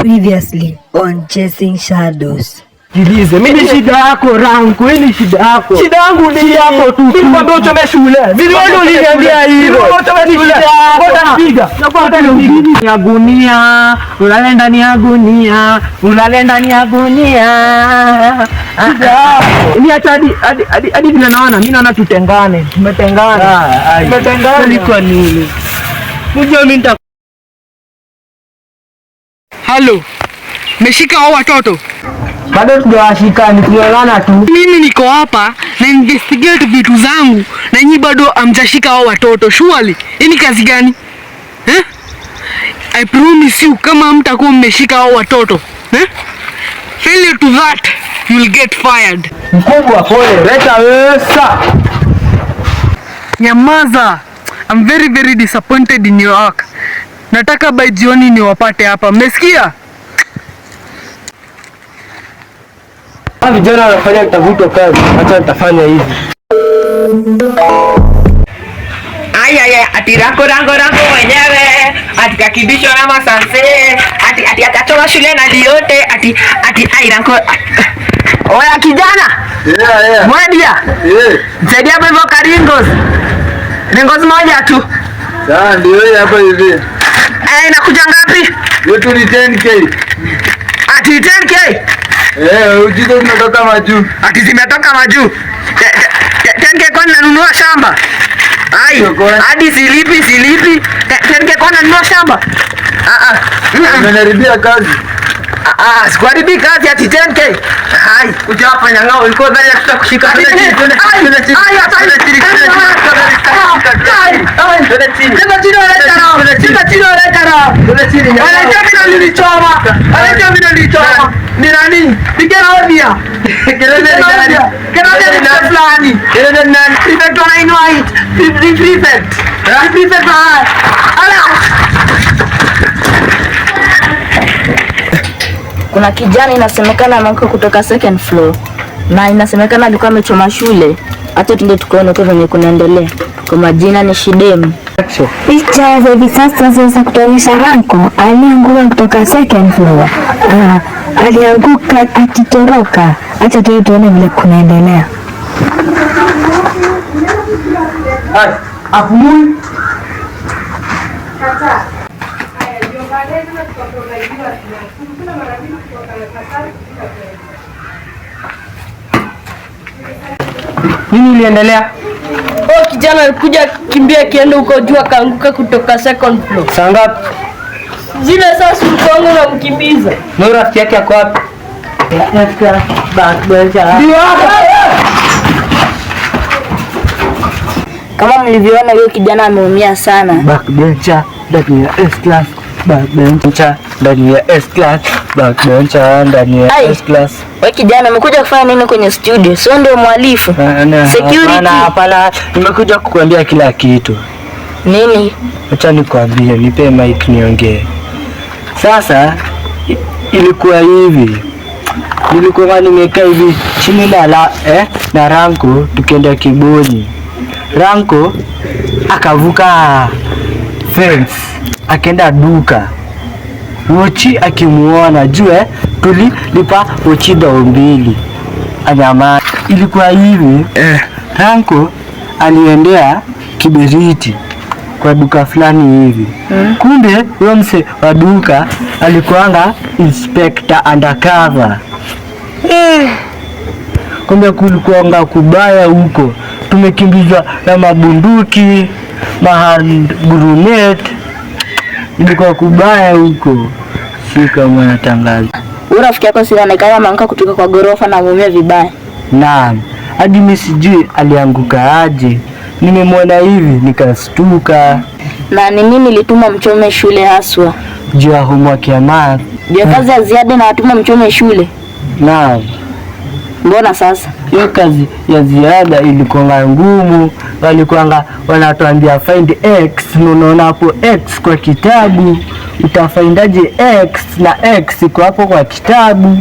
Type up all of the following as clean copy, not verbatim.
Previously on Chasing Shadows. Jilize, mimi shida yako rangu, ni shida yako. Shida yangu ni yako tu. Mimi kwambia uchome shule. Mimi wewe uliniambia hivyo. Uchome shule. Ngoja nipiga. Nafuata ni agunia. Ulale ndani ya gunia. Ulale ndani ya gunia. Ni hadi vile naona, mimi naona tutengane. Tumetengana. Tumetengana ni kwa nini? Unajua mimi nita Halo. Meshika hao watoto. Bado tujawashika, ni kulala tu. Mimi niko hapa na investigate vitu zangu na nyinyi bado amjashika hao watoto. Surely, hii ni kazi gani? I promise you kama mtakuwa mmeshika hao watoto, failure to that, you will get fired. Mkubwa pole, leta wesa. Nyamaza. I'm very disappointed in your work. Nataka by jioni niwapate hapa. Mmesikia? Vijana wanafanya tavuto kazi, acha nitafanya hivi. Ati rango wenyewe, ati kakibisho na masanse, ati akatoka shule na liote, ati rango. Oya kijana. Yeah. Mwadia. Zaidi hapo hivyo karingos. Ringos moja tu. Sawa ndio hapa hivi. Inakuja ngapi? Wetu ni 10k. Ati 10k? Ujito zinatoka majuu. Ati zimetoka majuu. 10k kwa nanunua shamba. Hadi silipi. 10k kwa nanunua shamba. Unanaribia kazi. Sikuharibia kazi ati 10k. Kuja hapa nyangao ulikuwa gani tutakushika. Ni nani? Pikera odia. Kelele fulani. Kelele nani? Prefect wana invite. Prefect. Prefect ala. Kuna kijana inasemekana ameanguka kutoka second floor. Na inasemekana alikuwa amechoma shule. Hata tunde tukaone kwa venye kunaendelea. Kwa majina ni Shidem. Picha za hivi sasa zinaweza kuonyesha Ranko alianguka kutoka second floor. Alianguka akitoroka. Acha tuone vile kunaendelea. Afumui. Kata. Nini iliendelea? Kijana alikuja kimbia kienda huko juu akaanguka kutoka second floor. Saa ngapi? Zile sasa ukongo na mkimbiza. Na rafiki yake ako wapi? Kama mlivyoona huyo kijana ameumia sana. Backbencher ndani ya S class. Backbencher ndani ya S class. Backbencher ndani ya S class. Wewe kijana umekuja kufanya nini kwenye studio? Sio ndio mwalifu? Security. Hapana, nimekuja kukuambia kila kitu. Nini? Acha nikwambie, nipe mic niongee. Sasa ilikuwa hivi. Nilikuwa nimekaa hivi chini na Ranko tukienda Kiboni. Ranko akavuka fence, akaenda duka. Wochi akimuona jue tulilipa wochi $2 anyama. Ilikuwa hivi Ranko aliendea Kiberiti kwa duka fulani hivi. Kumbe huyo mse wa duka alikuanga inspector undercover. Kumbe kulikuanga kubaya huko. Tumekimbizwa na mabunduki, mahandgurunet. Ilikuwa kubaya huko. Si kama natangaza. Rafiki yako si anaonekana ameanguka kutoka kwa gorofa na ameumia vibaya. Naam. Hadi mimi sijui alianguka aje. Nimemwona hivi nikastuka. Na ni nini lituma mchome shule haswa? Juu ya homework ya math. Ndio kazi ya ziada na watuma mchome shule. Naam. Mbona sasa? Hiyo kazi ya ziada ilikuwa ngumu. Walikuwa wanatuambia find x. Unaona hapo x kwa kitabu. Utafindaje x na x iko hapo kwa kitabu.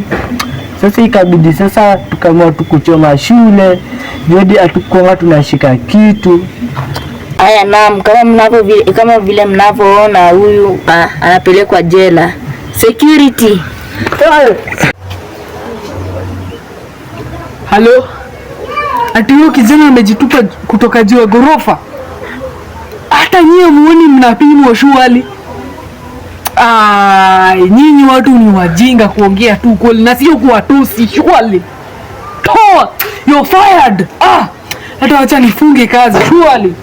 Sasa ikabidi sasa tukamua tukuchoma shule. Jadi hatukuwa tunashika kitu. Aya naam, kama vile mnavyoona huyu anapelekwa jela. Security. Halo? Ati huyo kijana amejitupa kutoka juu ya ghorofa. Hata nyie muoni mnapimwa shughuli. Nyinyi watu ni wajinga kuongea tu kweli na sio kuwatusi shughuli. Toa, you're fired. Hata wacha nifunge kazi shughuli.